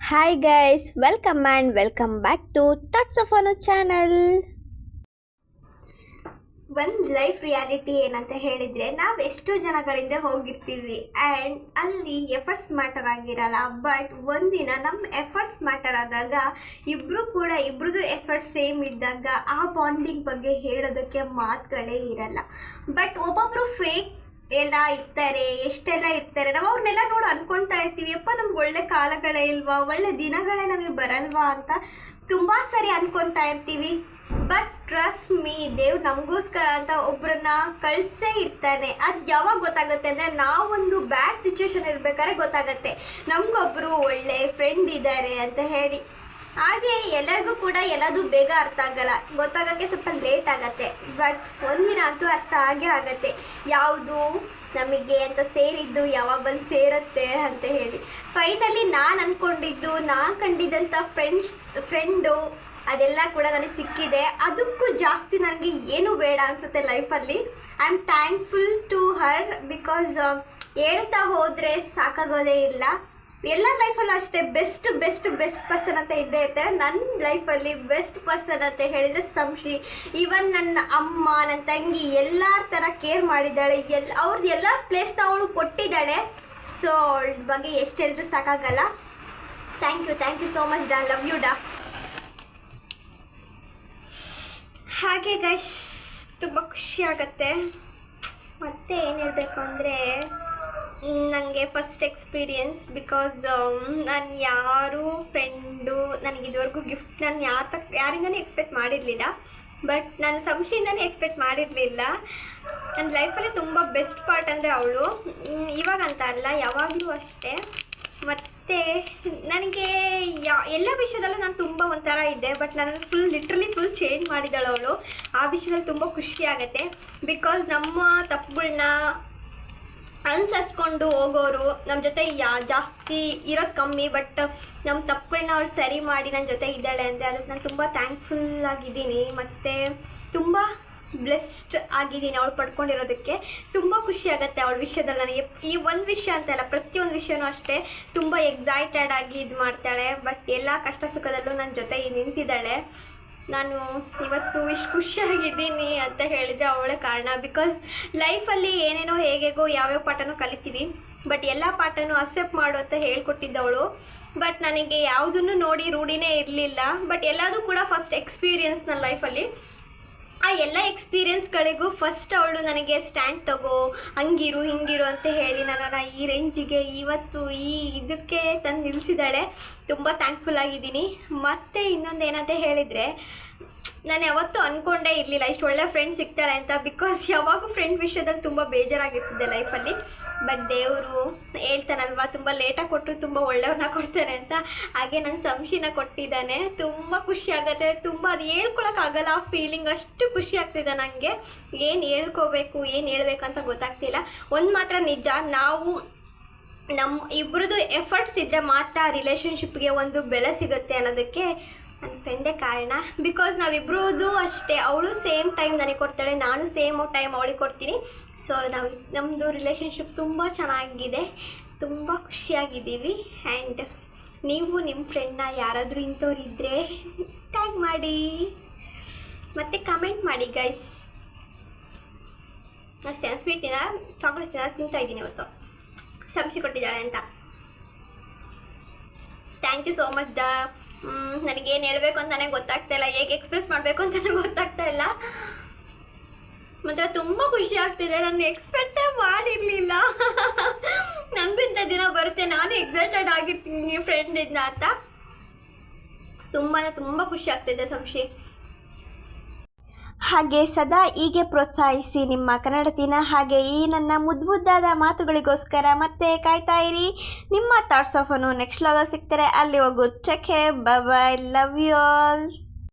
Hi guys, welcome and welcome back to Thoughts of Anu channel. ಒಂದು life reality ಏನಂತ ಹೇಳಿದರೆ, ನಾವು ಎಷ್ಟೋ ಜನಗಳಿಂದ ಹೋಗಿರ್ತೀವಿ ಆ್ಯಂಡ್ ಅಲ್ಲಿ ಎಫರ್ಟ್ಸ್ ಮ್ಯಾಟರ್ ಆಗಿರಲ್ಲ. ಬಟ್ ಒಂದಿನ ನಮ್ಮ ಎಫರ್ಟ್ಸ್ ಮ್ಯಾಟರ್ ಆದಾಗ ಇಬ್ರಿಗೂ ಎಫರ್ಟ್ಸ್ ಸೇಮ್ ಇದ್ದಾಗ ಆ ಬಾಂಡಿಂಗ್ ಬಗ್ಗೆ ಹೇಳೋದಕ್ಕೆ ಮಾತುಗಳೇ ಇರಲ್ಲ. ಬಟ್ ಒಬ್ಬೊಬ್ಬರು ಫೇಕ್ ಎಲ್ಲ ಇರ್ತಾರೆ, ಎಷ್ಟೆಲ್ಲ ಇರ್ತಾರೆ. ನಾವು ಅವ್ರನ್ನೆಲ್ಲ ನೋಡಿ ಅನ್ಕೊತಾ ಇರ್ತೀವಿ, ಅಪ್ಪ ನಮ್ಗೆ ಒಳ್ಳೆ ಕಾಲಗಳೇ ಇಲ್ವಾ, ಒಳ್ಳೆ ದಿನಗಳೇ ನಮಗೆ ಬರಲ್ವಾ ಅಂತ ತುಂಬ ಸರಿ ಅನ್ಕೊತಾ ಇರ್ತೀವಿ. ಬಟ್ ಟ್ರಸ್ಟ್ ಮೀ, ದೇವ್ರು ನಮಗೋಸ್ಕರ ಅಂತ ಒಬ್ಬರನ್ನ ಕಳಿಸೇ ಇರ್ತಾನೆ. ಅದು ಯಾವಾಗ ಗೊತ್ತಾಗುತ್ತೆ ಅಂದರೆ, ನಾವೊಂದು ಬ್ಯಾಡ್ ಸಿಚುವೇಶನ್ ಇರಬೇಕಾದ್ರೆ ಗೊತ್ತಾಗುತ್ತೆ ನಮಗೊಬ್ಬರು ಒಳ್ಳೆ ಫ್ರೆಂಡ್ ಇದ್ದಾರೆ ಅಂತ ಹೇಳಿ. ಹಾಗೆ ಎಲ್ಲರಿಗೂ ಕೂಡ ಎಲ್ಲದೂ ಬೇಗ ಅರ್ಥ ಆಗಲ್ಲ, ಗೊತ್ತಾಗೋಕ್ಕೆ ಸ್ವಲ್ಪ ಲೇಟ್ ಆಗುತ್ತೆ. ಬಟ್ ಒಂದಿನ ಅಂತೂ ಅರ್ಥ ಆಗೇ ಆಗುತ್ತೆ ಯಾವುದು ನಮಗೆ ಅಂತ ಸೇರಿದ್ದು ಯಾವಾಗ ಬಂದು ಸೇರುತ್ತೆ ಅಂತ ಹೇಳಿ. ಫೈನಲಿ ನಾನು ಕಂಡಿದ್ದಂಥ ಫ್ರೆಂಡು ಅದೆಲ್ಲ ಕೂಡ ನನಗೆ ಸಿಕ್ಕಿದೆ. ಅದಕ್ಕೂ ಜಾಸ್ತಿ ನನಗೆ ಏನೂ ಬೇಡ ಅನಿಸುತ್ತೆ ಲೈಫಲ್ಲಿ. I am thankful to her because ಹೇಳ್ತಾ ಹೋದರೆ ಸಾಕಾಗೋದೇ ಇಲ್ಲ. ಎಲ್ಲ ಲೈಫಲ್ಲೂ ಅಷ್ಟೇ ಬೆಸ್ಟ್ ಪರ್ಸನ್ ಅಂತ ಇದ್ದೇ ಇರ್ತಾರೆ. ನನ್ನ ಲೈಫಲ್ಲಿ ಬೆಸ್ಟ್ ಪರ್ಸನ್ ಅಂತ ಹೇಳಿದರೆ ಸಂಶಿ. ಈವನ್ ನನ್ನ ಅಮ್ಮ, ನನ್ನ ತಂಗಿ ಎಲ್ಲರ ಥರ ಕೇರ್ ಮಾಡಿದ್ದಾಳೆ. ಅವ್ರದ್ದು ಎಲ್ಲ ಪ್ಲೇಸ್ನ ಅವಳು ಕೊಟ್ಟಿದ್ದಾಳೆ. ಸೊ ಅವಳ ಬಗ್ಗೆ ಎಷ್ಟು ಹೇಳಿದ್ರು ಸಾಕಾಗಲ್ಲ. ಥ್ಯಾಂಕ್ ಯು ಸೋ ಮಚ್ ಡಾ, ಲವ್ ಯು ಡಾ. ಹಾಗೆ ಗೈಸ್, ತುಂಬ ಖುಷಿ ಆಗುತ್ತೆ. ಮತ್ತೆ ಏನು ಹೇಳಬೇಕು ಅಂದರೆ, ನನಗೆ ಫಸ್ಟ್ ಎಕ್ಸ್ಪೀರಿಯನ್ಸ್ ಬಿಕಾಸ್ ನಾನು ಯಾರು ಫ್ರೆಂಡು ನನಗಿದುವರೆಗೂ ಗಿಫ್ಟ್ ನಾನು ಯಾರಿಂದನೇ ಎಕ್ಸ್ಪೆಕ್ಟ್ ಮಾಡಿರಲಿಲ್ಲ. ಬಟ್ ನಾನು ಸಂಶಯಿಂದನೇ ಎಕ್ಸ್ಪೆಕ್ಟ್ ಮಾಡಿರಲಿಲ್ಲ. ನನ್ನ ಲೈಫಲ್ಲಿ ತುಂಬ ಬೆಸ್ಟ್ ಪಾರ್ಟ್ ಅಂದರೆ ಅವಳು. ಇವಾಗ ಅಂತ ಅಲ್ಲ, ಯಾವಾಗಲೂ ಅಷ್ಟೇ. ಮತ್ತು ನನಗೆ ಎಲ್ಲ ವಿಷಯದಲ್ಲೂ ನಾನು ತುಂಬ ಒಂಥರ ಇದ್ದೆ, ಬಟ್ ನಾನು ಲಿಟ್ರಲಿ ಫುಲ್ ಚೇಂಜ್ ಮಾಡಿದ್ದಾಳು ಅವಳು. ಆ ವಿಷಯದಲ್ಲಿ ತುಂಬ ಖುಷಿ ಆಗುತ್ತೆ. ಬಿಕಾಸ್ ನಮ್ಮ ತಪ್ಪುಗಳನ್ನ ಅನುಸರಿಸ್ಕೊಂಡು ಹೋಗೋರು ನಮ್ಮ ಜೊತೆ ಜಾಸ್ತಿ ಇರೋದು ಕಮ್ಮಿ, ಬಟ್ ನಮ್ಮ ತಪ್ಪುಗಳನ್ನ ಅವಳು ಸರಿ ಮಾಡಿ ನನ್ನ ಜೊತೆ ಇದ್ದಾಳೆ ಅಂದರೆ ಅದಕ್ಕೆ ನಾನು ತುಂಬ ಥ್ಯಾಂಕ್ಫುಲ್ ಆಗಿದ್ದೀನಿ. ಮತ್ತು ತುಂಬ ಬ್ಲೆಸ್ಡ್ ಆಗಿದ್ದೀನಿ ಅವಳು ಪಡ್ಕೊಂಡಿರೋದಕ್ಕೆ. ತುಂಬ ಖುಷಿ ಆಗುತ್ತೆ ಅವಳ ವಿಷಯದಲ್ಲಿ ನನಗೆ. ಈ ಒಂದು ವಿಷಯ ಅಂತಲ್ಲ, ಪ್ರತಿಯೊಂದು ವಿಷಯನೂ ಅಷ್ಟೇ ತುಂಬ ಎಕ್ಸೈಟೆಡ್ ಆಗಿ ಇದು ಮಾಡ್ತಾಳೆ. ಬಟ್ ಎಲ್ಲ ಕಷ್ಟ ಸುಖದಲ್ಲೂ ನನ್ನ ಜೊತೆ ನಿಂತಿದ್ದಾಳೆ. ನಾನು ಇವತ್ತು ಇಷ್ಟು ಖುಷಿಯಾಗಿದ್ದೀನಿ ಅಂತ ಹೇಳಿದರೆ ಅವಳೇ ಕಾರಣ. ಬಿಕಾಸ್ ಲೈಫಲ್ಲಿ ಏನೇನೋ ಹೇಗೇಗೋ ಯಾವ್ಯಾವ ಪಾಠನೂ ಕಲಿತೀವಿ, ಬಟ್ ಎಲ್ಲ ಪಾಠನೂ ಅಕ್ಸೆಪ್ಟ್ ಮಾಡು ಅಂತ ಹೇಳ್ಕೊಟ್ಟಿದ್ದವಳು. ಬಟ್ ನನಗೆ ಯಾವುದನ್ನು ನೋಡಿ ರೂಢಿನೇ ಇರಲಿಲ್ಲ. ಬಟ್ ಎಲ್ಲದೂ ಕೂಡ ಫಸ್ಟ್ ಎಕ್ಸ್ಪೀರಿಯನ್ಸ್ ನನ್ನ ಲೈಫಲ್ಲಿ. ಆ ಎಲ್ಲ ಎಕ್ಸ್ಪೀರಿಯನ್ಸ್ಗಳಿಗೂ ಫಸ್ಟ್ ಅವಳು ನನಗೆ ಸ್ಟ್ಯಾಂಡ್ ತಗೋ, ಹಂಗಿರು ಹಿಂಗಿರು ಅಂತ ಹೇಳಿ ನನ್ನನ್ನು ಈ ರೇಂಜಿಗೆ ಇವತ್ತು ಇದಕ್ಕೆ ತಂದು ನಿಲ್ಲಿಸಿದ್ದಾಳೆ. ತುಂಬ ಥ್ಯಾಂಕ್ಫುಲ್ ಆಗಿದ್ದೀನಿ. ಮತ್ತು ಇನ್ನೊಂದು ಏನಂತ ಹೇಳಿದರೆ, ನಾನು ಯಾವತ್ತೂ ಅಂದ್ಕೊಂಡೇ ಇರಲಿಲ್ಲ ಇಷ್ಟು ಒಳ್ಳೆ ಫ್ರೆಂಡ್ ಸಿಗ್ತಾಳೆ ಅಂತ. ಬಿಕಾಸ್ ಯಾವಾಗೂ ಫ್ರೆಂಡ್ ವಿಷಯದಲ್ಲಿ ತುಂಬ ಬೇಜಾರಾಗಿರ್ತಿದ್ದೆ ಲೈಫಲ್ಲಿ. ಬಟ್ ದೇವರು ಹೇಳ್ತಾನಲ್ವ, ತುಂಬ ಲೇಟಾಗಿ ಕೊಟ್ಟರು ತುಂಬ ಒಳ್ಳೆಯವ್ರನ್ನ ಕೊಡ್ತಾನೆ ಅಂತ. ಹಾಗೆ ನನ್ನ ಸಂಶಿನ ಕೊಟ್ಟಿದ್ದಾನೆ. ತುಂಬ ಖುಷಿ ಆಗುತ್ತೆ. ತುಂಬ ಅದು ಹೇಳ್ಕೊಳಕ್ಕಾಗಲ್ಲ ಆ ಫೀಲಿಂಗ್, ಅಷ್ಟು ಖುಷಿ ಆಗ್ತಿದೆ ನನಗೆ. ಏನು ಹೇಳ್ಕೋಬೇಕು ಏನು ಹೇಳಬೇಕು ಅಂತ ಗೊತ್ತಾಗ್ತಿಲ್ಲ. ಒಂದು ಮಾತ್ರ ನಿಜ, ನಾವು ನಮ್ಮ ಇಬ್ಬರದು ಎಫರ್ಟ್ಸ್ ಇದ್ದರೆ ಮಾತ್ರ ರಿಲೇಷನ್ಶಿಪ್ಗೆ ಒಂದು ಬೆಲೆ ಸಿಗುತ್ತೆ ಅನ್ನೋದಕ್ಕೆ ನನ್ನ ಫ್ರೆಂಡೇ ಕಾರಣ. ಬಿಕಾಸ್ ನಾವಿಬ್ಬರದು ಅಷ್ಟೇ, ಅವಳು ಸೇಮ್ ಟೈಮ್ ನನಗೆ ಕೊಡ್ತಾಳೆ, ನಾನು ಸೇಮ್ ಟೈಮ್ ಅವಳಿಗೆ ಕೊಡ್ತೀನಿ. ಸೊ ನಮ್ಮದು ರಿಲೇಷನ್ಶಿಪ್ ತುಂಬ ಚೆನ್ನಾಗಿದೆ, ತುಂಬ ಖುಷಿಯಾಗಿದ್ದೀವಿ. ಆ್ಯಂಡ್ ನೀವು ನಿಮ್ಮ ಫ್ರೆಂಡ್ನ ಯಾರಾದರೂ ಇಂಥವ್ರು ಇದ್ದರೆ ಟ್ಯಾಗ್ ಮಾಡಿ ಮತ್ತು ಕಮೆಂಟ್ ಮಾಡಿ ಗೈಸ್. ಅಷ್ಟೇ, ಸ್ವೀಟಿನ ಚಾಕ್ಲೇಟ್ ತಿಂತಾಯಿದ್ದೀನಿ ಇವತ್ತು, ಸಂಶಿ ಕೊಟ್ಟಿದ್ದಾಳೆ ಅಂತ. ಥ್ಯಾಂಕ್ ಯು ಸೋ ಮಚ್ ಡಾ. ನನಗೇನು ಹೇಳಬೇಕು ಅಂತಲೇ ಗೊತ್ತಾಗ್ತಾ ಇಲ್ಲ, ಹೇಗೆ ಎಕ್ಸ್ಪ್ರೆಸ್ ಮಾಡಬೇಕು ಅಂತಲೇ ಗೊತ್ತಾಗ್ತಾ ಇಲ್ಲ. ಮಾತ್ರ ತುಂಬ ಖುಷಿ ಆಗ್ತಿದೆ. ನಾನು ಎಕ್ಸ್ಪೆಕ್ಟೇ ಮಾಡಿರಲಿಲ್ಲ ನನಗೂ ಇಂಥ ದಿನ ಬರುತ್ತೆ, ನಾನು ಎಕ್ಸೈಟೆಡ್ ಆಗಿರ್ತೀನಿ ಫ್ರೆಂಡ್ ಇದನ್ನ ಅಂತ. ತುಂಬ ಖುಷಿ ಆಗ್ತಿದೆ ಸಂಶಿ. ಹಾಗೆ ಸದಾ ಹೀಗೆ ಪ್ರೋತ್ಸಾಹಿಸಿ ನಿಮ್ಮ ಕನ್ನಡ ದಿನ. ಹಾಗೆ ಈ ನನ್ನ ಮುದ್ದಾದ ಮಾತುಗಳಿಗೋಸ್ಕರ ಮತ್ತೆ ಕಾಯ್ತಾ ಇರಿ. ನಿಮ್ಮ ಥಾಟ್ಸ್ ಆಫ್ ಅನ್ನು ನೆಕ್ಸ್ಟ್ ವ್ಲಾಗಲ್ಲಿ ಸಿಗ್ತಾರೆ. ಅಲ್ಲಿ ಹೋಗು. Take care, bye bye, love you all.